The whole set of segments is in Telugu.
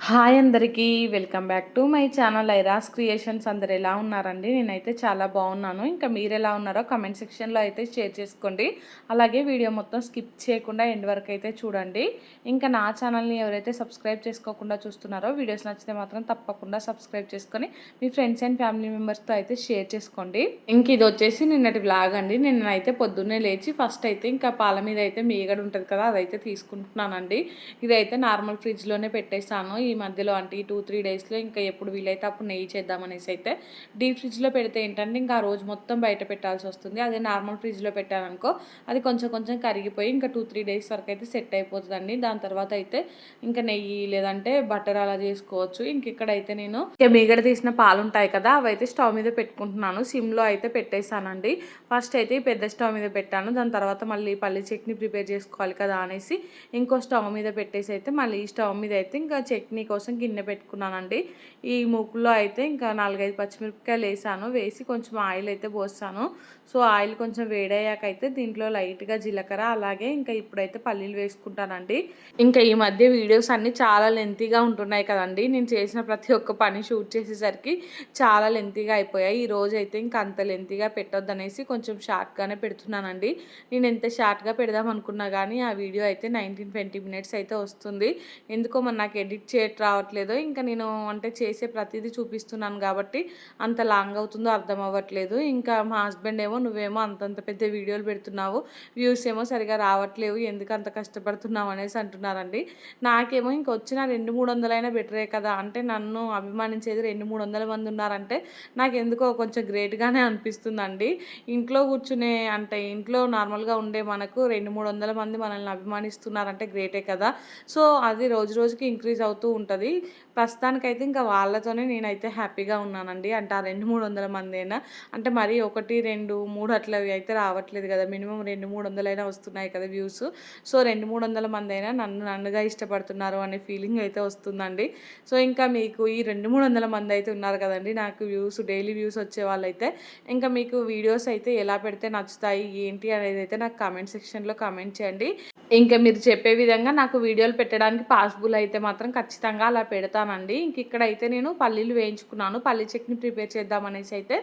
హాయ్ అందరికీ welcome back to my channel ఐరాస్ క్రియేషన్స్. అందరు ఎలా ఉన్నారండి? నేనైతే చాలా బాగున్నాను. ఇంకా మీరు ఎలా ఉన్నారో కమెంట్ సెక్షన్లో అయితే షేర్ చేసుకోండి. అలాగే వీడియో మొత్తం స్కిప్ చేయకుండా ఎండ్ వరకు అయితే చూడండి. ఇంకా నా ఛానల్ని ఎవరైతే సబ్స్క్రైబ్ చేసుకోకుండా చూస్తున్నారో వీడియోస్ నచ్చితే మాత్రం తప్పకుండా సబ్స్క్రైబ్ చేసుకొని మీ ఫ్రెండ్స్ అండ్ ఫ్యామిలీ మెంబర్స్తో అయితే షేర్ చేసుకోండి. ఇంక ఇది వచ్చేసి నిన్నటి వ్లాగ్ అండి. నిన్నైతే పొద్దున్నే లేచి ఫస్ట్ అయితే ఇంకా పాల మీద అయితే మీగడ ఉంటుంది కదా, అదైతే తీసుకుంటున్నానండి. ఇదైతే నార్మల్ ఫ్రిడ్జ్లోనే పెట్టేస్తాను. ఈ మధ్యలో అంటే ఈ 2-3 డేస్లో ఇంకా ఎప్పుడు వీలైతే అప్పుడు నెయ్యి చేద్దామనేసి అయితే డీప్ ఫ్రిడ్జ్లో పెడితే ఏంటంటే ఇంకా ఆ రోజు మొత్తం బయట పెట్టాల్సి వస్తుంది. అదే నార్మల్ ఫ్రిడ్జ్లో పెట్టాననుకో అది కొంచెం కొంచెం కరిగిపోయి ఇంకా 2-3 డేస్ వరకు అయితే సెట్ అయిపోతుందండి. దాని తర్వాత అయితే ఇంకా నెయ్యి లేదంటే బటర్ అలా చేసుకోవచ్చు. ఇంక ఇక్కడైతే నేను మీగడ తీసిన పాలు ఉంటాయి కదా, అవి అయితే స్టవ్ మీద పెట్టుకుంటున్నాను. సిమ్లో అయితే పెట్టేశానండి. ఫస్ట్ అయితే ఈ పెద్ద స్టవ్ మీద పెట్టాను. దాని తర్వాత మళ్ళీ పల్లి చట్నీ ప్రిపేర్ చేసుకోవాలి కదా అనేసి ఇంకో స్టవ్ మీద పెట్టేసి అయితే మళ్ళీ ఈ స్టవ్ మీద అయితే ఇంకా చట్నీ కోసం గిన్నె పెట్టుకున్నానండి. ఈ మూకుల్లో అయితే ఇంకా 4-5 పచ్చిమిరపకాయలు వేసాను. వేసి కొంచెం ఆయిల్ అయితే పోస్తాను. సో ఆయిల్ కొంచెం వేడయ్యాక అయితే దీంట్లో లైట్గా జీలకర్ర అలాగే ఇంకా ఇప్పుడైతే పల్లీలు వేసుకుంటానండి. ఇంకా ఈ మధ్య వీడియోస్ అన్నీ చాలా లెంతీగా ఉంటున్నాయి కదండి. నేను చేసిన ప్రతి ఒక్క పని షూట్ చేసేసరికి చాలా లెంతీగా అయిపోయాయి. ఈ రోజు అయితే ఇంకా అంత లెంతీగా పెట్టొద్దనేసి కొంచెం షార్ట్గానే పెడుతున్నానండి. నేను ఎంత షార్ట్గా పెడదాం అనుకున్నా కానీ ఆ వీడియో అయితే 19-20 మినిట్స్ అయితే వస్తుంది. ఎందుకో మరి నాకు ఎడిట్ చేయట్ రావట్లేదు. ఇంకా నేను అంటే చేసే ప్రతిదీ చూపిస్తున్నాను కాబట్టి అంత లాంగ్ అవుతుందో అర్థం అవ్వట్లేదు. ఇంకా మా హస్బెండ్ ఏమో నువ్వేమో అంతంత పెద్ద వీడియోలు పెడుతున్నావు, వ్యూస్ ఏమో సరిగా రావట్లేవు, ఎందుకు అంత కష్టపడుతున్నావు అనేసి అంటున్నారండి. నాకేమో ఇంక వచ్చిన 200-300 బెటరే కదా, అంటే నన్ను అభిమానించేది 200-300 మంది ఉన్నారంటే నాకు ఎందుకో కొంచెం గ్రేట్గానే అనిపిస్తుందండి. ఇంట్లో కూర్చునే అంటే ఇంట్లో నార్మల్గా ఉండే మనకు 200-300 మంది మనల్ని అభిమానిస్తున్నారంటే గ్రేటే కదా. సో అది రోజు రోజుకి ఇంక్రీజ్ అవుతూ ఉంటుంది. ప్రస్తుతానికైతే ఇంకా వాళ్ళతోనే నేనైతే హ్యాపీగా ఉన్నానండి. అంటే ఆ 200-300 మంది అయినా అంటే మరీ 1-2-3 అట్లా అయితే రావట్లేదు కదా, మినిమం 200-300 అయినా వస్తున్నాయి కదా వ్యూస్. సో 200-300 మంది అయినా నన్నుగా ఇష్టపడుతున్నారు అనే ఫీలింగ్ అయితే వస్తుందండి. సో ఇంకా మీకు ఈ 200-300 మంది అయితే ఉన్నారు కదండి నాకు డైలీ వ్యూస్ వచ్చే వాళ్ళైతే ఇంకా మీకు వీడియోస్ అయితే ఎలా పెడితే నచ్చుతాయి ఏంటి అనేది అయితే నాకు కామెంట్ సెక్షన్లో కామెంట్ చేయండి. ఇంకా మీరు చెప్పే విధంగా నాకు వీడియోలు పెట్టడానికి పాసిబుల్ అయితే మాత్రం ఖచ్చితంగా అలా పెడతానండి. ఇంక ఇక్కడైతే నేను పల్లీలు వేయించుకున్నాను. పల్లీ చట్నీ ప్రిపేర్ చేద్దామనేసి అయితే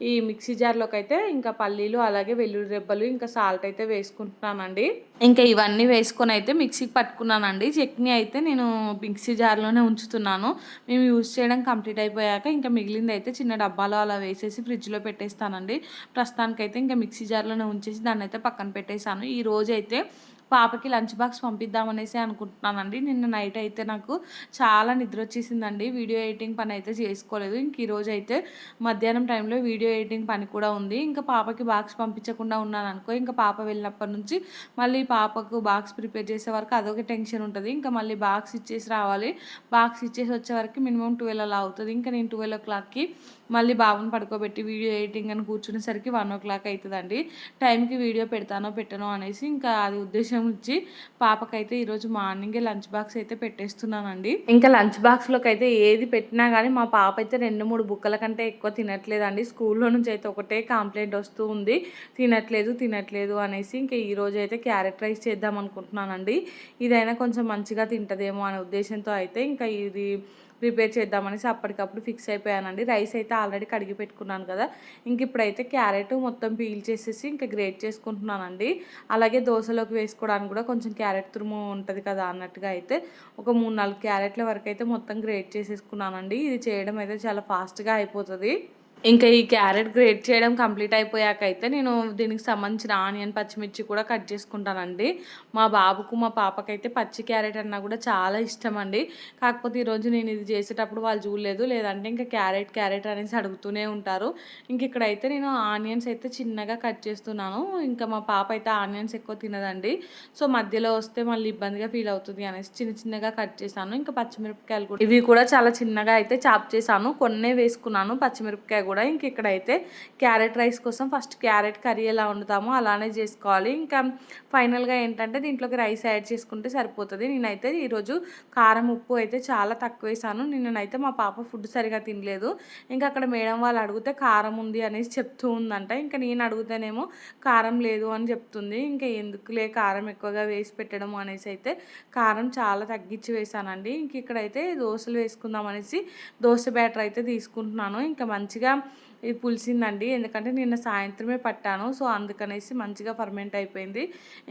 ఈ మిక్సీ జార్లోకి అయితే ఇంకా పల్లీలు అలాగే వెల్లుల్లి రెబ్బలు ఇంకా సాల్ట్ అయితే వేసుకుంటున్నానండి. ఇంకా ఇవన్నీ వేసుకొని అయితే మిక్సీకి పట్టుకున్నానండి. చట్నీ అయితే నేను మిక్సీ జార్లోనే ఉంచుతున్నాను. మేము యూజ్ చేయడం కంప్లీట్ అయిపోయాక ఇంకా మిగిలింది అయితే చిన్న డబ్బాలో అలా వేసేసి ఫ్రిడ్జ్లో పెట్టేస్తానండి. ప్రస్తుతానికైతే ఇంకా మిక్సీ జార్లోనే ఉంచేసి దాన్ని అయితే పక్కన పెట్టేశాను. ఈ రోజు అయితే పాపకి లంచ్ బాక్స్ పంపిద్దామనేసి అనుకుంటున్నానండి. నిన్న నైట్ అయితే నాకు చాలా నిద్ర వచ్చేసిందండి. వీడియో ఎడిటింగ్ పని అయితే చేసుకోలేదు. ఇంక ఈరోజు అయితే మధ్యాహ్నం టైంలో వీడియో ఎడిటింగ్ పని కూడా ఉంది. ఇంకా పాపకి బాక్స్ పంపించకుండా ఉన్నాను అనుకో, ఇంకా పాప వెళ్ళినప్పటి నుంచి మళ్ళీ పాపకు బాక్స్ ప్రిపేర్ చేసే వరకు అదొక టెన్షన్ ఉంటుంది. ఇంకా మళ్ళీ బాక్స్ ఇచ్చేసి రావాలి. బాక్స్ ఇచ్చేసి వచ్చే వరకు మినిమం 12 అలా అవుతుంది. ఇంకా నేను 12 మళ్ళీ బాబుని పడుకోబెట్టి వీడియో ఎడిటింగ్ అని కూర్చునేసరికి 1 అవుతుందండి. టైంకి వీడియో పెడతానో పెట్టనో అనేసి ఇంకా అది ఉద్దేశం ఇచ్చి పాపకైతే ఈరోజు మార్నింగే లంచ్ బాక్స్ అయితే పెట్టేస్తున్నానండి. ఇంకా లంచ్ బాక్స్లోకి అయితే ఏది పెట్టినా కానీ మా పాప అయితే 2-3 బుక్కల కంటే ఎక్కువ తినట్లేదండి. స్కూల్లో నుంచి అయితే ఒకటే కంప్లైంట్ వస్తూ ఉంది, తినట్లేదు అనేసి. ఇంకా ఈరోజు అయితే క్యారెట్ రైస్ చేద్దాం అనుకుంటున్నానండి. ఇదైనా కొంచెం మంచిగా తింటదేమో అనే ఉద్దేశంతో అయితే ఇంకా ఇది ప్రిపేర్ చేద్దామనేసి అప్పటికప్పుడు ఫిక్స్ అయిపోయానండి. రైస్ అయితే ఆల్రెడీ కడిగి పెట్టుకున్నాను కదా. ఇంక ఇప్పుడైతే క్యారెట్ మొత్తం పీల్ చేసేసి ఇంకా గ్రేట్ చేసుకుంటున్నానండి. అలాగే దోశలోకి వేసుకోవడానికి కూడా కొంచెం క్యారెట్ తురుము ఉంటుంది కదా అన్నట్టుగా అయితే ఒక 3-4 క్యారెట్ల వరకు అయితే మొత్తం గ్రేట్ చేసేసుకున్నానండి. ఇది చేయడం అయితే చాలా ఫాస్ట్గా అయిపోతుంది. ఇంకా ఈ క్యారెట్ గ్రేట్ చేయడం కంప్లీట్ అయిపోయాక అయితే నేను దీనికి సంబంధించిన ఆనియన్ పచ్చిమిర్చి కూడా కట్ చేసుకుంటానండి. మా బాబుకు మా పాపకైతే పచ్చి క్యారెట్ అన్నా కూడా చాలా ఇష్టం అండి. కాకపోతే ఈరోజు నేను ఇది చేసేటప్పుడు వాళ్ళు చూడలేదు, లేదంటే ఇంకా క్యారెట్ అనేసి అడుగుతూనే ఉంటారు. ఇంక ఇక్కడైతే నేను ఆనియన్స్ అయితే చిన్నగా కట్ చేస్తున్నాను. ఇంకా మా పాప అయితే ఆనియన్స్ ఎక్కువ తినదండి. సో మధ్యలో వస్తే మళ్ళీ ఇబ్బందిగా ఫీల్ అవుతుంది అనేసి చిన్నగా కట్ చేశాను. ఇంకా పచ్చిమిరపకాయలు కూడా ఇవి కూడా చాలా చిన్నగా అయితే చాప్ చేశాను. కొన్నే వేసుకున్నాను పచ్చిమిరపకాయ కూడా. కూడా. ఇంక ఇక్కడైతే క్యారెట్ రైస్ కోసం ఫస్ట్ క్యారెట్ కర్రీ ఎలా వండుతామో అలానే చేసుకోవాలి. ఇంకా ఫైనల్గా ఏంటంటే దీంట్లోకి రైస్ యాడ్ చేసుకుంటే సరిపోతుంది. నేనైతే ఈరోజు కారం ఉప్పు అయితే చాలా తక్కువ వేసాను. నిన్ననైతే మా పాప ఫుడ్ సరిగా తినలేదు. ఇంకా అక్కడ మేడం వాళ్ళు అడిగితే కారం ఉంది అనేసి చెప్తూ ఉందంట. ఇంకా నేను అడిగితేనేమో కారం లేదు అని చెప్తుంది. ఇంకా ఎందుకులే కారం ఎక్కువగా వేసి పెట్టడం అనేసి అయితే కారం చాలా తగ్గించి వేసానండి. ఇంక ఇక్కడైతే దోశలు వేసుకుందాం అనేసి దోశ బ్యాటర్ అయితే తీసుకుంటున్నాను. ఇంకా మంచిగా ఇది పులిసిందండి, ఎందుకంటే నిన్న సాయంత్రమే పట్టాను. సో అందుకనేసి మంచిగా ఫర్మెంట్ అయిపోయింది.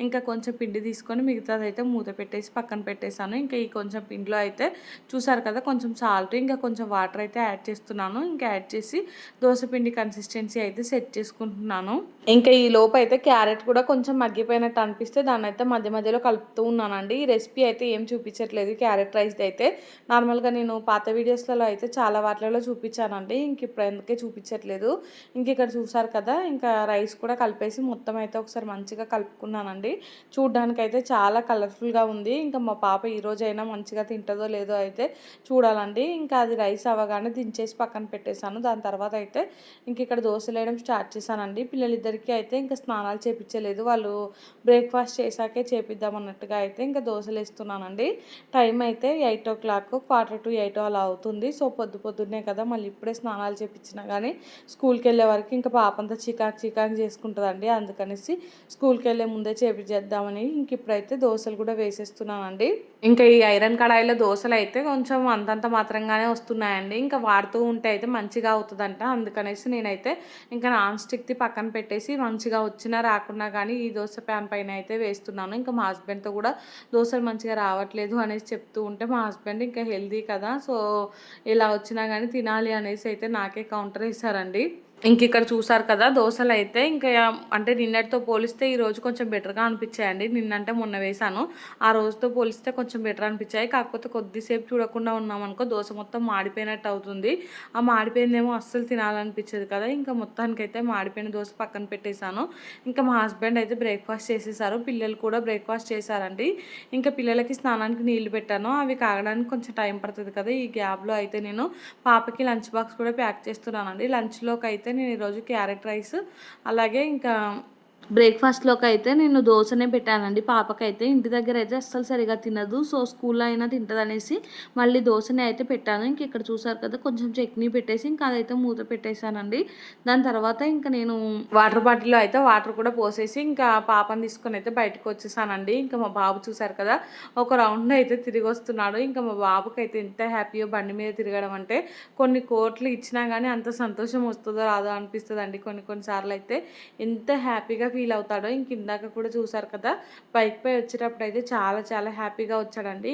ఇంకా కొంచెం పిండి తీసుకొని మిగతాదైతే మూత పెట్టేసి పక్కన పెట్టేశాను. ఇంకా ఈ కొంచెం పిండిలో అయితే చూసారు కదా కొంచెం సాల్ట్ ఇంకా కొంచెం వాటర్ అయితే యాడ్ చేస్తున్నాను. ఇంకా యాడ్ చేసి దోశ పిండి కన్సిస్టెన్సీ అయితే సెట్ చేసుకుంటున్నాను. ఇంకా ఈ లోపు అయితే క్యారెట్ కూడా కొంచెం మగ్గిపోయినట్టు అనిపిస్తే దాన్ని అయితే మధ్య మధ్యలో కలుపుతూ ఉన్నానండి. ఈ రెసిపీ అయితే ఏం చూపించట్లేదు క్యారెట్ రైస్ది అయితే. నార్మల్గా నేను పాత వీడియోస్లలో అయితే చాలా వాటిలలో చూపించానండి. ఇంక ఇప్పుడు ఎందుకే చూపించట్లేదు. ఇంక ఇక్కడ చూసారు కదా ఇంకా రైస్ కూడా కలిపేసి మొత్తం అయితే ఒకసారి మంచిగా కలుపుకున్నానండి. చూడ్డానికి అయితే చాలా కలర్ఫుల్గా ఉంది. ఇంకా మా పాప ఈరోజైనా మంచిగా తింటుందో లేదో అయితే చూడాలండి. ఇంకా అది రైస్ అవ్వగానే దించేసి పక్కన పెట్టేశాను. దాని తర్వాత అయితే ఇంక ఇక్కడ దోశలు వేయడం స్టార్ట్ చేశానండి. పిల్లలిద్దరికీ అయితే ఇంకా స్నానాలు చేపించలేదు, వాళ్ళు బ్రేక్ఫాస్ట్ చేశాకే చేపిద్దాం అన్నట్టుగా అయితే ఇంకా దోశలు వేస్తున్నానండి. టైం అయితే 8:00, 7:45 అలా అవుతుంది. సో పొద్దున్నే కదా మళ్ళీ ఇప్పుడే స్నానాలు చేపించినా కానీ స్కూల్కి వెళ్ళే వరకు ఇంకా పాపంతా చికాకు చేసుకుంటుందండి. అందుకనేసి స్కూల్కి వెళ్ళే ముందే చేపించేద్దామని ఇంక ఇప్పుడైతే దోశలు కూడా వేసేస్తున్నానండి. ఇంకా ఈ ఐరన్ కడాయిలో దోశలు అయితే కొంచెం అంతంత మాత్రంగానే వస్తున్నాయండి. ఇంకా వాడుతూ ఉంటే అయితే మంచిగా అవుతుందంట. అందుకనేసి నేనైతే ఇంకా నాన్ స్టిక్ది పక్కన పెట్టేసి మంచిగా వచ్చినా రాకున్నా కానీ ఈ దోశ ప్యాన్ పైన అయితే వేస్తున్నాను. ఇంకా మా హస్బెండ్తో కూడా దోశలు మంచిగా రావట్లేదు అనేసి చెప్తూ ఉంటే మా హస్బెండ్ ఇంకా హెల్దీ కదా సో ఇలా వచ్చినా కానీ తినాలి అనేసి అయితే నాకే కౌంటర్ వేశారండి. ఇంక ఇక్కడ చూసారు కదా దోశలు అయితే ఇంకా అంటే నిన్నటితో పోలిస్తే ఈరోజు కొంచెం బెటర్గా అనిపించాయండి. నిన్నంటే మొన్న వేశాను, ఆ రోజుతో పోలిస్తే కొంచెం బెటర్ అనిపించాయి. కాకపోతే కొద్దిసేపు చూడకుండా ఉన్నామనుకో దోశ మొత్తం మాడిపోయినట్టు అవుతుంది. ఆ మాడిపోయిందేమో అస్సలు తినాలనిపించదు కదా. ఇంకా మొత్తానికైతే మాడిపోయిన దోశ పక్కన పెట్టేశాను. ఇంకా మా హస్బెండ్ అయితే బ్రేక్ఫాస్ట్ చేసేసారు, పిల్లలు కూడా బ్రేక్ఫాస్ట్ చేశారండి. ఇంకా పిల్లలకి స్నానానికి నీళ్లు పెట్టాను, అవి కాగడానికి కొంచెం టైం పడుతుంది కదా. ఈ గ్యాప్లో అయితే నేను పాపకి లంచ్ బాక్స్ కూడా ప్యాక్ చేస్తున్నానండి. లంచ్లోకి అయితే నేను ఈరోజు క్యారెట్ రైస్ అలాగే ఇంకా బ్రేక్ఫాస్ట్లోకి అయితే నేను దోశనే పెట్టానండి. పాపకైతే ఇంటి దగ్గర అయితే అస్సలు సరిగా తినదు, సో స్కూల్లో అయినా తింటుంది అనేసి మళ్ళీ దోశనే అయితే పెట్టాను. ఇంక ఇక్కడ చూసారు కదా కొంచెం చట్నీ పెట్టేసి ఇంకా అదైతే మూత పెట్టేశానండి. దాని తర్వాత ఇంకా నేను వాటర్ బాటిల్లో అయితే వాటర్ కూడా పోసేసి ఇంకా పాపని తీసుకొని అయితే బయటకు వచ్చేసానండి. ఇంకా మా బాబు చూసారు కదా ఒక రౌండ్ అయితే తిరిగి వస్తున్నాడు. ఇంకా మా బాబుకి అయితే ఎంత హ్యాపీయో బండి మీద తిరగడం అంటే. కొన్ని కోట్లు ఇచ్చినా కానీ అంత సంతోషం వస్తుందో రాదో అనిపిస్తుంది అండి. కొన్నిసార్లు అయితే ఎంత హ్యాపీగా ఫీల్ అవుతాడో. ఇంక ఇందాక కూడా చూసారు కదా బైక్పై వచ్చేటప్పుడు అయితే చాలా హ్యాపీగా వచ్చాడండి.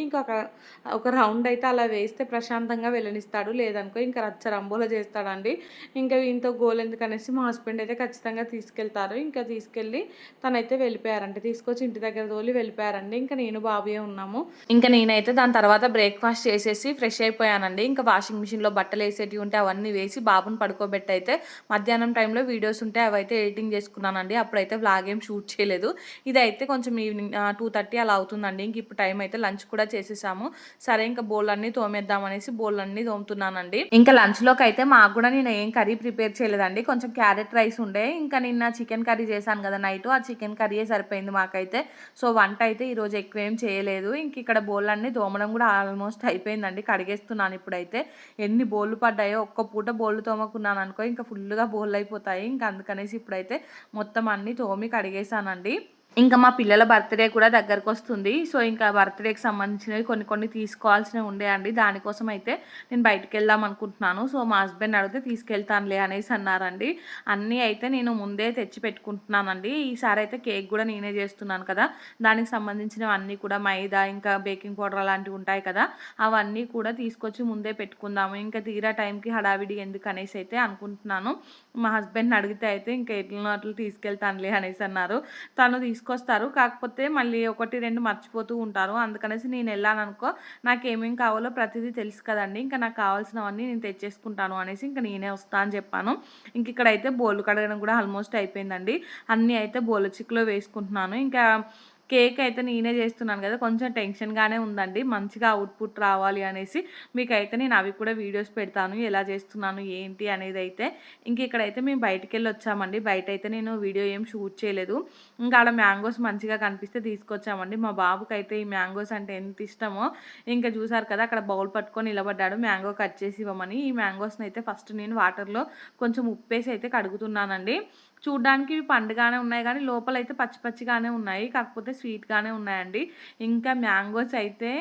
ఒక రౌండ్ అయితే అలా వేస్తే ప్రశాంతంగా వెళ్ళనిస్తాడు, లేదనుకో ఇంకా రచ్చరంబోలా చేస్తాడండి. ఇంకా వీంతో గోల్ ఎందుకనేసి మా హస్బెండ్ అయితే ఖచ్చితంగా తీసుకెళ్తారు. ఇంకా తీసుకెళ్ళి తనైతే వెళ్ళిపోయారంటే తీసుకొచ్చి ఇంటి దగ్గర తోలి వెళ్ళిపోయారండి. ఇంకా నేను బాబుయే ఉన్నాము. ఇంకా నేనైతే దాని తర్వాత బ్రేక్ఫాస్ట్ చేసేసి ఫ్రెష్ అయిపోయానండి. ఇంకా వాషింగ్ మిషన్లో బట్టలు వేసేటివి ఉంటే అవన్నీ వేసి బాబుని పడుకోబెట్టి అయితే మధ్యాహ్నం టైంలో వీడియోస్ ఉంటే అవైతే ఎడిటింగ్ చేసుకున్నానండి. అప్పుడైతే వ్లాగ్ ఏం షూట్ చేయలేదు. ఇదైతే కొంచెం ఈవినింగ్ 2:30 అలా అవుతుందండి. ఇంక ఇప్పుడు టైం అయితే లంచ్ కూడా చేసేసాము. సరే ఇంకా బోళ్ళన్నీ తోమేద్దామనేసి బోళ్ళన్నీ తోముతున్నానండి. ఇంకా లంచ్లోకి అయితే మాకు కూడా నేను ఏం కర్రీ ప్రిపేర్ చేయలేదండి. కొంచెం క్యారెట్ రైస్ ఉండే, ఇంకా నిన్న చికెన్ కర్రీ చేశాను కదా నైట్, ఆ చికెన్ కర్రీయే సరిపోయింది మాకైతే. సో వంట అయితే ఈరోజు ఎక్కువ ఏం చేయలేదు. ఇంక ఇక్కడ బోళ్ళన్నీ తోమడం కూడా ఆల్మోస్ట్ అయిపోయిందండి. కడిగేస్తున్నాను ఇప్పుడైతే. ఎన్ని బోళ్ళు పడ్డాయో, ఒక్క పూట బోళ్ళు తోమకున్నాను అనుకో ఇంకా ఫుల్గా బోళ్ళు అయిపోతాయి. ఇంకా అందుకనేసి ఇప్పుడైతే మొత్తం అన్నీ తోమి కడిగేసానండి. ఇంకా మా పిల్లల బర్త్డే కూడా దగ్గరకు వస్తుంది. సో ఇంకా బర్త్డేకి సంబంధించినవి కొన్ని తీసుకోవాల్సినవి ఉండేయండి. దానికోసం అయితే నేను బయటికి వెళ్దాం అనుకుంటున్నాను. సో మా హస్బెండ్ అడిగితే తీసుకెళ్తానులే అనేసి అన్నారండి. అన్నీ అయితే నేను ముందే తెచ్చి పెట్టుకుంటున్నానండి. ఈసారి అయితే కేక్ కూడా నేనే చేస్తున్నాను కదా, దానికి సంబంధించినవి అన్నీ కూడా మైదా ఇంకా బేకింగ్ పౌడర్ అలాంటివి ఉంటాయి కదా, అవన్నీ కూడా తీసుకొచ్చి ముందే పెట్టుకుందాము. ఇంకా తీరా టైంకి హడావిడి ఎందుకు అనేసి అయితే అనుకుంటున్నాను. మా హస్బెండ్ని అడిగితే అయితే ఇంకా ఎట్లనో అట్లా తీసుకెళ్తానులే అనేసి అన్నారు. తను తీసుకొస్తారు, కాకపోతే మళ్ళీ 1, 2 మర్చిపోతూ ఉంటారు. అందుకనేసి నేను వెళ్ళాననుకో నాకు ఏమేమి కావాలో ప్రతిదీ తెలుసు కదండి, ఇంకా నాకు కావాల్సినవన్నీ నేను తెచ్చేసుకుంటాను అనేసి ఇంకా నేనే వస్తా అని చెప్పాను. ఇంక ఇక్కడైతే బోళ్ళు కడగడం కూడా ఆల్మోస్ట్ అయిపోయిందండి. అన్నీ అయితే బోళ్ళ చిక్కులో వేసుకుంటున్నాను. ఇంకా కేక్ అయితే నేనే చేస్తున్నాను కదా, కొంచెం టెన్షన్గానే ఉందండి. మంచిగా అవుట్పుట్ రావాలి అనేసి మీకైతే నేను అవి కూడా వీడియోస్ పెడతాను, ఎలా చేస్తున్నాను ఏంటి అనేది అయితే. ఇంక ఇక్కడైతే మేము బయటికెళ్ళి వచ్చామండి. బయట అయితే నేను వీడియో ఏం షూట్ చేయలేదు. ఇంకా ఆడ మ్యాంగోస్ మంచిగా కనిపిస్తే తీసుకొచ్చామండి. మా బాబుకైతే ఈ మ్యాంగోస్ అంటే ఎంత ఇష్టమో. ఇంకా చూసారు కదా, అక్కడ బౌల్ పట్టుకొని నిలబడ్డాడు మ్యాంగో కట్ చేసి ఇవ్వమని. ఈ మ్యాంగోస్ని అయితే ఫస్ట్ నేను వాటర్లో కొంచెం ఉప్పేసి అయితే కడుగుతున్నానండి. చూడ్డానికి పండుగానే ఉన్నాయి కానీ లోపలైతే పచ్చి పచ్చిగానే ఉన్నాయి, కాకపోతే స్వీట్గానే ఉన్నాయండి. ఇంకా మ్యాంగోస్ అయితే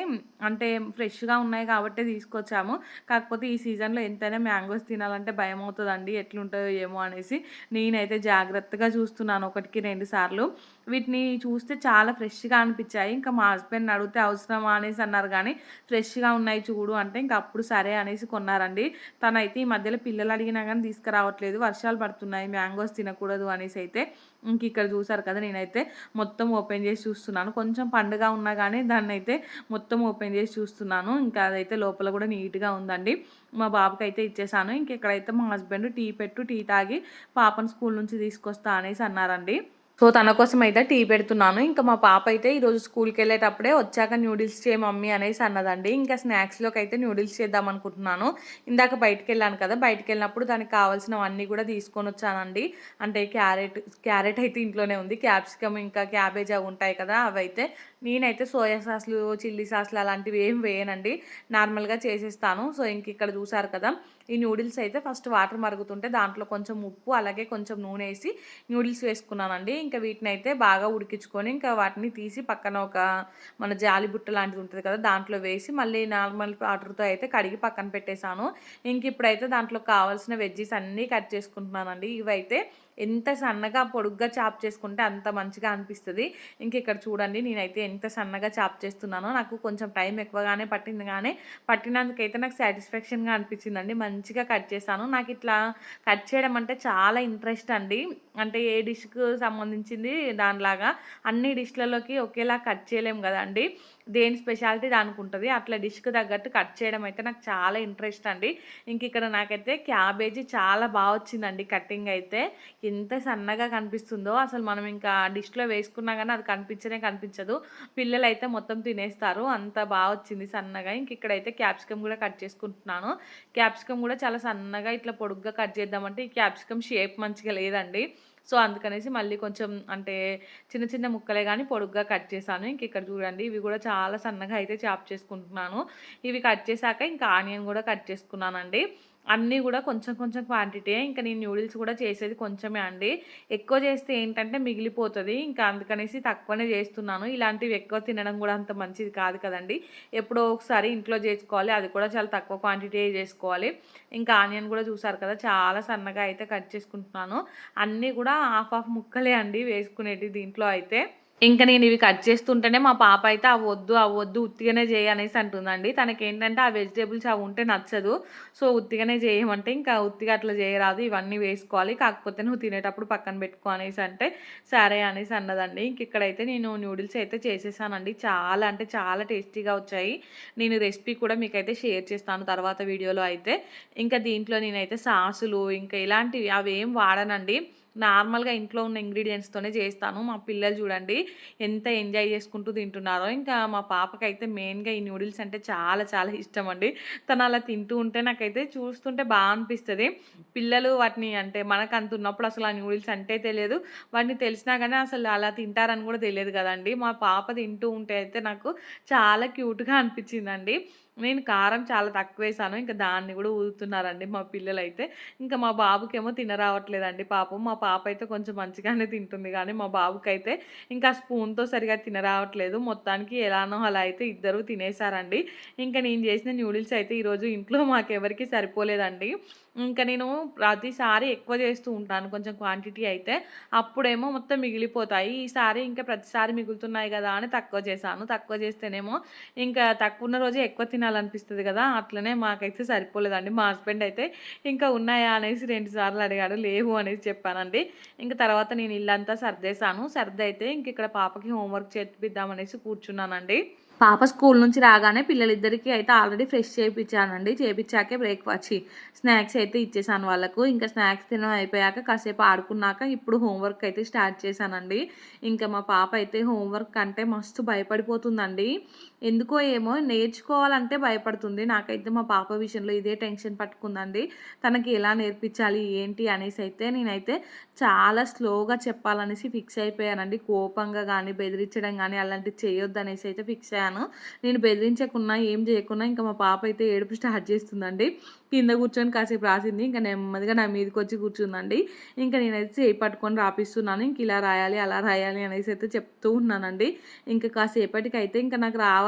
అంటే ఫ్రెష్గా ఉన్నాయి కాబట్టే తీసుకొచ్చాము. కాకపోతే ఈ సీజన్లో ఎంతైనా మ్యాంగోస్ తినాలంటే భయం అవుతుందండి, ఎట్లుంటుందో ఏమో అనేసి నేనైతే జాగ్రత్తగా చూస్తున్నాను 1కి 2 సార్లు. వీటిని చూస్తే చాలా ఫ్రెష్గా అనిపించాయి. ఇంకా మా హస్బెండ్ని అడిగితే అవసరమా అనేసి అన్నారు కానీ ఫ్రెష్గా ఉన్నాయి చూడు అంటే ఇంక అప్పుడు సరే అనేసి కొన్నారండి. తనైతే ఈ మధ్యలో పిల్లలు అడిగినా కానీ తీసుకురావట్లేదు, వర్షాలు పడుతున్నాయి మ్యాంగోస్ తినకూడదు అనేసి అయితే. ఇంక ఇక్కడ చూసారు కదా, నేనైతే మొత్తం ఓపెన్ చేసి చూస్తున్నాను. కొంచెం పండుగ ఉన్నా కానీ దాన్నైతే మొత్తం ఓపెన్ చేసి చూస్తున్నాను. ఇంకా అదైతే లోపల కూడా నీట్గా ఉందండి. మా బాబుకి అయితే ఇచ్చేసాను. ఇంక ఇక్కడైతే మా హస్బెండ్ టీ పెట్టు, టీ తాగి పాపను స్కూల్ నుంచి తీసుకొస్తా అనేసి అన్నారండి. సో తన కోసం అయితే టీ పెడుతున్నాను. ఇంకా మా పాప అయితే ఈరోజు స్కూల్కి వెళ్ళేటప్పుడే వచ్చాక న్యూడిల్స్ చేయ మమ్మీ అనేసి అన్నదండి. ఇంకా స్నాక్స్లోకి అయితే న్యూడిల్స్ చేద్దాం అనుకుంటున్నాను. ఇందాక బయటికి వెళ్ళాను కదా, బయటికి వెళ్ళినప్పుడు దానికి కావాల్సినవన్నీ కూడా తీసుకొని వచ్చానండి. అంటే క్యారెట్ అయితే ఇంట్లోనే ఉంది, క్యాప్సికమ్ ఇంకా క్యాబేజ్ అవి ఉంటాయి కదా, అవైతే నేనైతే సోయా సాస్లు, చిల్లీ సాస్లు అలాంటివి ఏం వేయనండి, నార్మల్గా చేసేస్తాను. సో ఇంక ఇక్కడ చూసారు కదా, ఈ న్యూడిల్స్ అయితే ఫస్ట్ వాటర్ మరుగుతుంటే దాంట్లో కొంచెం ఉప్పు అలాగే కొంచెం నూనె వేసి న్యూడిల్స్ వేసుకున్నానండి. ఇంకా వీటిని అయితే బాగా ఉడికించుకొని ఇంకా వాటిని తీసి పక్కన ఒక మన జాలి బుట్ట లాంటిది ఉంటుంది కదా, దాంట్లో వేసి మళ్ళీ నార్మల్ వాటర్తో అయితే కడిగి పక్కన పెట్టేశాను. ఇంక ఇప్పుడైతే దాంట్లో కావాల్సిన వెజ్జీస్ అన్నీ కట్ చేసుకుంటున్నానండి. ఇవైతే ఎంత సన్నగా పొడుగ్గా చాప్ చేసుకుంటే అంత మంచిగా అనిపిస్తుంది. ఇంక ఇక్కడ చూడండి, నేనైతే ఎంత సన్నగా చాప్ చేస్తున్నానో. నాకు కొంచెం టైం ఎక్కువగానే పట్టింది కానీ పట్టినందుకైతే నాకు సాటిస్ఫాక్షన్గా అనిపించిందండి. మంచిగా కట్ చేశాను. నాకు ఇట్లా కట్ చేయడం అంటే చాలా ఇంట్రెస్ట్ అండి. అంటే ఏ డిష్కు సంబంధించింది దానిలాగా అన్ని డిష్లలోకి ఒకేలా కట్ చేయలేము కదండి, దేని స్పెషాలిటీ దానికి ఉంటుంది. అట్లా డిష్కి తగ్గట్టు కట్ చేయడం అయితే నాకు చాలా ఇంట్రెస్ట్ అండి. ఇంక ఇక్కడ నాకైతే క్యాబేజీ చాలా బాగా వచ్చిందండి. కటింగ్ అయితే ఎంత సన్నగా కనిపిస్తుందో, అసలు మనం ఇంకా డిష్లో వేసుకున్నా కానీ అది కనిపించదు. పిల్లలు అయితే మొత్తం తినేస్తారు, అంత బాగా వచ్చింది సన్నగా. ఇంక ఇక్కడైతే క్యాప్సికమ్ కూడా కట్ చేసుకుంటున్నాను. క్యాప్సికమ్ కూడా చాలా సన్నగా ఇట్లా పొడుగ్గా కట్ చేద్దామంటే ఈ క్యాప్సికమ్ షేప్ మంచిగా లేదండి. సో అందుకనేసి మళ్ళీ కొంచెం అంటే చిన్న చిన్న ముక్కలే కానీ పొడుగ్గా కట్ చేశాను. ఇంక ఇక్కడ చూడండి, ఇవి కూడా చాలా సన్నగా అయితే చాప్ చేసుకుంటున్నాను. ఇవి కట్ చేశాక ఇంకా ఆనియన్ కూడా కట్ చేసుకున్నానండి. అన్నీ కూడా కొంచెం కొంచెం క్వాంటిటీయే. ఇంకా నేను న్యూడిల్స్ కూడా చేసేది కొంచెమే అండి. ఎక్కువ చేస్తే ఏంటంటే మిగిలిపోతుంది, ఇంకా అందుకనేసి తక్కువనే చేస్తున్నాను. ఇలాంటివి ఎక్కువ తినడం కూడా అంత మంచిది కాదు కదండి. ఎప్పుడో ఒకసారి ఇంట్లో చేసుకోవాలి, అది కూడా చాలా తక్కువ క్వాంటిటీ చేసుకోవాలి. ఇంకా ఆనియన్ కూడా చూసారు కదా, చాలా సన్నగా అయితే కట్ చేసుకుంటున్నాను. అన్నీ కూడా హాఫ్ హాఫ్ ముక్కలే అండి వేసుకునేటివి దీంట్లో అయితే. ఇంకా నేను ఇవి కట్ చేస్తుంటేనే మా పాప అయితే అవి వద్దు ఉత్తిగానే చేయి అనేసి అంటుందండి. తనకేంటంటే ఆ వెజిటేబుల్స్ అవి ఉంటే నచ్చదు. సో ఉత్తిగానే చేయమంటే ఇంకా ఉత్తిగా అట్లా చేయరాదు, ఇవన్నీ వేసుకోవాలి, కాకపోతే నువ్వు తినేటప్పుడు పక్కన పెట్టుకో అనేసి అంటే సరే అనేసి అన్నదండి. ఇంక ఇక్కడైతే నేను న్యూడిల్స్ అయితే చేసేసానండి. చాలా అంటే చాలా టేస్టీగా వచ్చాయి. నేను రెసిపీ కూడా మీకైతే షేర్ చేస్తాను తర్వాత వీడియోలో అయితే. ఇంకా దీంట్లో నేనైతే సాసులు ఇంకా ఇలాంటివి అవేం వాడనండి, నార్మల్గా ఇంట్లో ఉన్న ఇంగ్రీడియంట్స్తోనే చేస్తాను. మా పిల్లలు చూడండి ఎంత ఎంజాయ్ చేసుకుంటూ తింటున్నారో. ఇంకా మా పాపకైతే మెయిన్గా ఈ న్యూడిల్స్ అంటే చాలా చాలా ఇష్టం అండి. తను అలా తింటూ ఉంటే నాకైతే చూస్తుంటే బాగా అనిపిస్తుంది. పిల్లలు వాటిని అంటే మనకు అంత ఉన్నప్పుడు అసలు ఆ న్యూడిల్స్ అంటే తెలియదు, వాటిని తెలిసినా కానీ అసలు అలా తింటారని కూడా తెలియదు కదండి. మా పాప తింటూ ఉంటే అయితే నాకు చాలా క్యూట్గా అనిపించిందండి. నేను కారం చాలా తక్కువ వేసాను, ఇంకా దాన్ని కూడా ఊదుతున్నారండి మా పిల్లలైతే. ఇంకా మా బాబుకేమో తినరావట్లేదండి పాపం. మా పాప అయితే కొంచెం మంచిగానే తింటుంది కానీ మా బాబుకైతే ఇంకా స్పూన్తో సరిగా తినరావట్లేదు. మొత్తానికి ఎలానో అలా అయితే ఇద్దరు తినేసారండి. ఇంకా నేను చేసిన న్యూడిల్స్ అయితే ఈరోజు ఇంట్లో మాకెవరికి సరిపోలేదండి. ఇంకా నేను ప్రతిసారి ఎక్కువ చేస్తూ ఉంటాను కొంచెం క్వాంటిటీ అయితే, అప్పుడేమో మొత్తం మిగిలిపోతాయి. ఈసారి ఇంకా ప్రతిసారి మిగులుతున్నాయి కదా అని తక్కువ చేశాను. తక్కువ చేస్తేనేమో ఇంకా తక్కువ ఉన్న రోజే ఎక్కువ తినాలనిపిస్తుంది కదా, అట్లనే మాకైతే సరిపోలేదండి. మా హస్బెండ్ అయితే ఇంకా ఉన్నాయా అనేసి 2 సార్లు అడిగాడు, లేవు అనేసి చెప్పానండి. ఇంక తర్వాత నేను ఇల్లంతా సర్దేశాను. సర్దైతే ఇంక ఇక్కడ పాపకి హోంవర్క్ చేపిద్దామనేసి కూర్చున్నానండి. పాప స్కూల్ నుంచి రాగానే పిల్లలిద్దరికీ అయితే ఆల్రెడీ ఫ్రెష్ చేయించానండి. చేయించాకే బ్రేక్‌ఫాస్ట్ స్నాక్స్ అయితే ఇచ్చేసాను వాళ్ళకు. ఇంకా స్నాక్స్ తినడం అయిపోయాక కాసేపు ఆడుకున్నాక ఇప్పుడు హోంవర్క్ అయితే స్టార్ట్ చేశానండి. ఇంకా మా పాప అయితే హోంవర్క్ అంటే మస్తు భయపడిపోతుందండి. ఎందుకో ఏమో నేర్చుకోవాలంటే భయపడుతుంది. నాకైతే మా పాప విషయంలో ఇదే టెన్షన్ పట్టుకుందండి. తనకి ఎలా నేర్పించాలి ఏంటి అనేసి అయితే నేనైతే చాలా స్లోగా చెప్పాలనేసి ఫిక్స్ అయిపోయానండి. కోపంగా గానీ, బెదిరించడం గానీ అలాంటివి చేయొద్దనేసి అయితే ఫిక్స్ అయ్యాను. నేను బెదిరించకున్నా, ఏం చేయకున్నా ఇంకా మా పాప అయితే ఏడుపు స్టార్ట్ చేస్తుందండి. కింద కూర్చొని కాసేపు రాసింది. ఇంకా నెమ్మదిగా నా మీదకొచ్చి కూర్చుందండి. ఇంకా నేనైతే చేయి పట్టుకొని రాపిస్తున్నాను. ఇంక ఇలా రాయాలి, అలా రాయాలి అనేసి అయితే చెప్తూ ఉన్నానండి. ఇంకా కాసేపటికైతే ఇంకా నాకు రావట్లేదు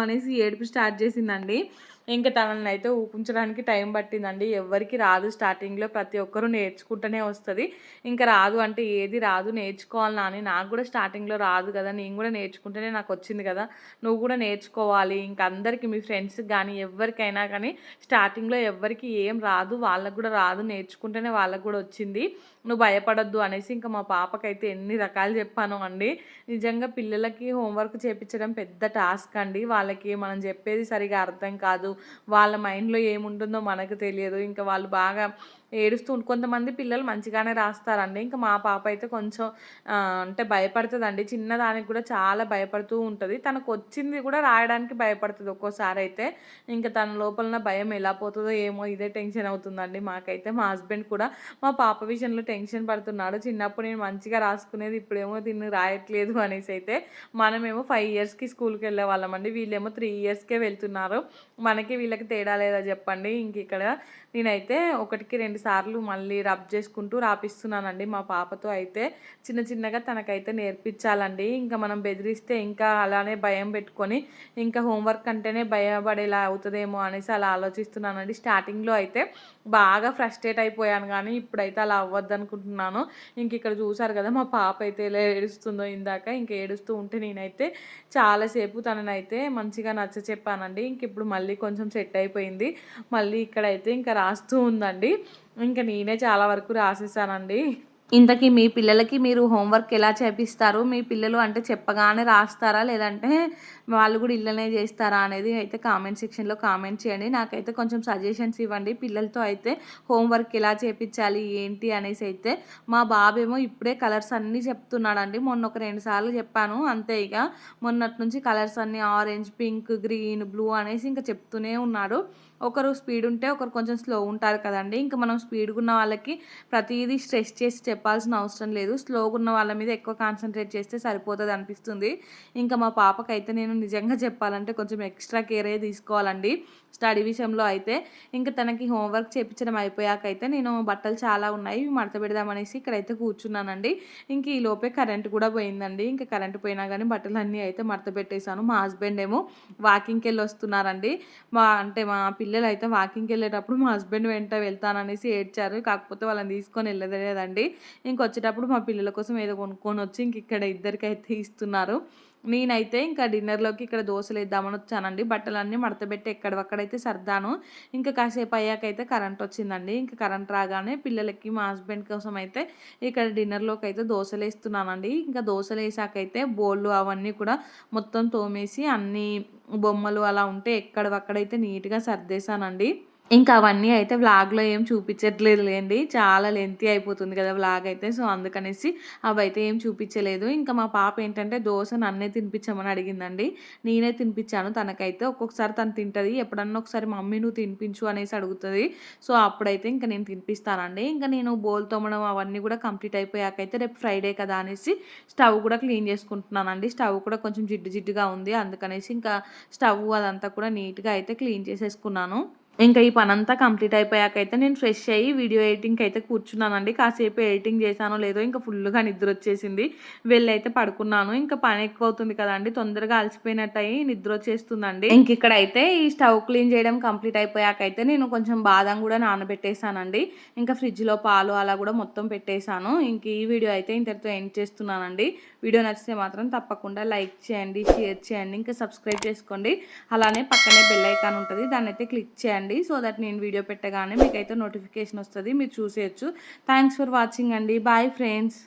అనేసి ఏడుపు స్టార్ట్ చేసిందండి. ఇంకా తననైతే ఊపించడానికి టైం పట్టిందండి. ఎవ్వరికి రాదు స్టార్టింగ్‌లో, ప్రతి ఒక్కరు నేర్చుకుంటూనే వస్తది. ఇంకా రాదు అంటే ఏది రాదు, నేర్చుకోవాలి నాని, నాకు కూడా స్టార్టింగ్‌లో రాదు కదా, నేను కూడా నేర్చుకుంటేనే నాకు వచ్చింది కదా, నువ్వు కూడా నేర్చుకోవాలి. ఇంక అందరికీ మీ ఫ్రెండ్స్‌కి కానీ ఎవరికైనా కానీ స్టార్టింగ్‌లో ఎవ్వరికి ఏం రాదు, వాళ్ళకు కూడా రాదు, నేర్చుకుంటేనే వాళ్ళకు కూడా వచ్చింది, నువ్వు భయపడొద్దు అనేసి ఇంకా మా పాపకైతే ఎన్ని రకాలు చెప్పానో అండి. నిజంగా పిల్లలకి హోంవర్క్ చేపించడం పెద్ద టాస్క్ అండి. వాళ్ళకి మనం చెప్పేది సరిగా అర్థం కాదు, వాళ్ళ మైండ్‌లో ఏముంటుందో మనకు తెలియదు. ఇంకా వాళ్ళు బాగా ఏడుస్తూ కొంతమంది పిల్లలు మంచిగానే రాస్తారండి. ఇంకా మా పాప అయితే కొంచెం అంటే భయపడుతుందండి. చిన్నదానికి కూడా చాలా భయపడుతూ ఉంటుంది. తనకు వచ్చింది కూడా రాయడానికి భయపడుతుంది ఒక్కోసారి అయితే. ఇంకా తన లోపల భయం ఎలా పోతుందో ఏమో ఇదే టెన్షన్ అవుతుందండి మాకైతే. మా హస్బెండ్ కూడా మా పాప విషయంలో టెన్షన్ పడుతున్నాడు. చిన్నప్పుడు నేను మంచిగా రాసుకునేది, ఇప్పుడేమో దీన్ని రాయట్లేదు అనేసి అయితే. మనమేమో 5 ఇయర్స్‌కి స్కూల్‌కి వెళ్ళేవాళ్ళమండి. వీళ్ళేమో 3 ఇయర్స్‌కే వెళ్తున్నారు. మనకి వీళ్ళకి తేడా లేదా చెప్పండి. ఇంక ఇక్కడ నేనైతే 1కి 2 సార్లు మళ్ళీ రబ్ చేసుకుంటూ రాపిస్తున్నానండి మా పాపతో అయితే. చిన్న చిన్నగా తనకైతే నేర్పించాలండి. ఇంకా మనం బెదిరిస్తే ఇంకా అలానే భయం పెట్టుకొని ఇంకా హోంవర్క్ అంటేనే భయపడేలా అవుతుందేమో అనేసి అలా ఆలోచిస్తున్నానండి. స్టార్టింగ్‌లో అయితే బాగా ఫ్రస్ట్రేట్ అయిపోయాను కానీ ఇప్పుడైతే అలా అవ్వద్దనుకుంటున్నాను. ఇంక ఇక్కడ చూసారు కదా మా పాప అయితే ఎలా ఏడుస్తుందో ఇందాక. ఇంక ఏడుస్తూ ఉంటే నేనైతే చాలాసేపు తననైతే మంచిగా నచ్చచెప్పానండి. ఇంక ఇప్పుడు మళ్ళీ కొంచెం సెట్ అయిపోయింది. మళ్ళీ ఇక్కడైతే ఇంకా రాస్తూ ఉందండి. ఇంక నేనే చాలా వరకు రాసేసానండి. ఇంతకీ మీ పిల్లలకి మీరు హోంవర్క్ ఎలా చేపిస్తారు? మీ పిల్లలు అంటే చెప్పగానే రాస్తారా? లేదంటే వాళ్ళు కూడా ఇళ్ళనే చేస్తారా అనేది అయితే కామెంట్ సెక్షన్‌లో కామెంట్ చేయండి. నాకైతే కొంచెం సజెషన్స్ ఇవ్వండి. పిల్లలతో అయితే హోంవర్క్ ఎలా చేపిచ్చాలి ఏంటి అనేసి అయితే. మా బాబేమో ఇప్పుడే కలర్స్ అన్నీ చెప్తున్నాడండి. మొన్న ఒక 2 సార్లు చెప్పాను అంతే ఇక. మొన్నటి నుంచి కలర్స్ అన్నీ ఆరెంజ్, పింక్, గ్రీన్, బ్లూ అనేసి ఇంకా చెప్తూనే ఉన్నాడు. ఒకరు స్పీడ్ ఉంటే ఒకరు కొంచెం స్లో ఉంటారు కదండీ. ఇంకా మనం స్పీడ్‌గా ఉన్న వాళ్ళకి ప్రతీదీ స్ట్రెస్ చేసి చెప్పాల్సిన అవసరం లేదు. స్లోగా ఉన్న వాళ్ళ మీద ఎక్కువ కాన్సంట్రేట్ చేస్తే సరిపోతుంది అనిపిస్తుంది. ఇంకా మా పాపకైతే నేను నిజంగా చెప్పాలంటే కొంచెం ఎక్స్ట్రా కేరే తీసుకోవాలండి స్టడీ విషయంలో అయితే. ఇంకా తనకి హోంవర్క్ చేపించడం అయిపోయాకైతే నేను బట్టలు చాలా ఉన్నాయి మడత పెడదామనేసి ఇక్కడైతే కూర్చున్నానండి. ఇంక ఈ లోపే కరెంట్ కూడా పోయిందండి. ఇంకా కరెంట్ పోయినా కానీ బట్టలన్నీ అయితే మడత పెట్టేశాను. మా హస్బెండ్ ఏమో వాకింగ్కి వెళ్ళి వస్తున్నారండి. మా పిల్లలు అయితే వాకింగ్కి వెళ్ళేటప్పుడు మా హస్బెండ్ వెంట వెళ్తాననేసి ఏడ్చారు. కాకపోతే వాళ్ళని తీసుకొని వెళ్ళలేదండి. ఇంకొచ్చేటప్పుడు మా పిల్లల కోసం ఏదో కొనుక్కొని వచ్చి ఇంక ఇక్కడ ఇద్దరికైతే ఇస్తున్నారు. నేనైతే ఇంకా డిన్నర్‌లోకి ఇక్కడ దోసలేద్దామని వచ్చానండి. బట్టలన్నీ మడతబెట్టి ఎక్కడివక్కడైతే సర్దాను. ఇంకా కాసేపు అయ్యాకైతే కరెంట్ వచ్చిందండి. ఇంకా కరెంట్ రాగానే పిల్లలకి మా హస్బెండ్ కోసం అయితే ఇక్కడ డిన్నర్‌లోకి అయితే దోసలేస్తున్నానండి. ఇంకా దోసలేసాకైతే బోళ్ళు అవన్నీ కూడా మొత్తం తోమేసి అన్నీ బొమ్మలు అలా ఉంటే ఎక్కడివక్కడైతే నీట్‌గా సర్దేశానండి. ఇంకా అవన్నీ అయితే వ్లాగ్‌లో ఏం చూపించట్లేదులెండి. చాలా లెంతీ అయిపోతుంది కదా వ్లాగ్ అయితే. సో, అందుకనేసి అవైతే ఏం చూపించలేదు. ఇంకా మా పాప ఏంటంటే దోస నన్నే తినిపించమని అడిగిందండి. నేనే తినిపించాను తనకైతే. ఒక్కొక్కసారి తను తింటది. ఎప్పుడన్నా ఒకసారి మమ్మీ నువ్వు తినిపించు అనేసి అడుగుతది. సో, అప్పుడైతే ఇంక నేను తినిపిస్తానండి. ఇంకా నేను బోల్ తోమడం అవన్నీ కూడా కంప్లీట్ అయిపోయాకైతే రేపు ఫ్రైడే కదా అనేసి స్టవ్ కూడా క్లీన్ చేసుకుంటున్నానండి. స్టవ్ కూడా కొంచెం జిడ్డు జిడ్డుగా ఉంది. అందుకనేసి ఇంకా స్టవ్ అదంతా కూడా నీట్‌గా అయితే క్లీన్ చేసేసుకున్నాను. ఇంకా ఈ పనంతా కంప్లీట్ అయిపోయాకైతే నేను ఫ్రెష్ అయ్యి వీడియో ఎడిటింగ్‌కి అయితే కూర్చున్నానండి. కాసేపు ఎడిటింగ్ చేశానో లేదో ఇంకా ఫుల్‌గా నిద్రొచ్చేసింది. వెళ్ళైతే పడుకున్నాను. ఇంకా పని ఎక్కువవుతుంది కదండీ! తొందరగా అలసిపోయినట్టయి నిద్రొచ్చేస్తుందండి. ఇంకిక్కడైతే ఈ స్టవ్ క్లీన్ చేయడం కంప్లీట్ అయిపోయాకైతే నేను కొంచెం బాదం కూడా నానబెట్టేసానండి. ఇంకా ఫ్రిడ్జ్‌లో పాలు అలా కూడా మొత్తం పెట్టేసాను. ఇంక ఈ వీడియో అయితే ఇంతటితో ఎండ్ చేస్తున్నానండి. వీడియో నచ్చితే మాత్రం తప్పకుండా లైక్ చేయండి, షేర్ చేయండి, ఇంకా సబ్స్క్రైబ్ చేసుకోండి. అలానే పక్కనే బెల్ ఐకాన్ ఉంటది. దాన్నైతే క్లిక్ చేయండి. సో దట్ నేను వీడియో పెట్టగానే మీకైతే నోటిఫికేషన్ వస్తది. మీరు చూసేయొచ్చు. థాంక్స్ ఫర్ వాచింగ్ అండి. Bye friends.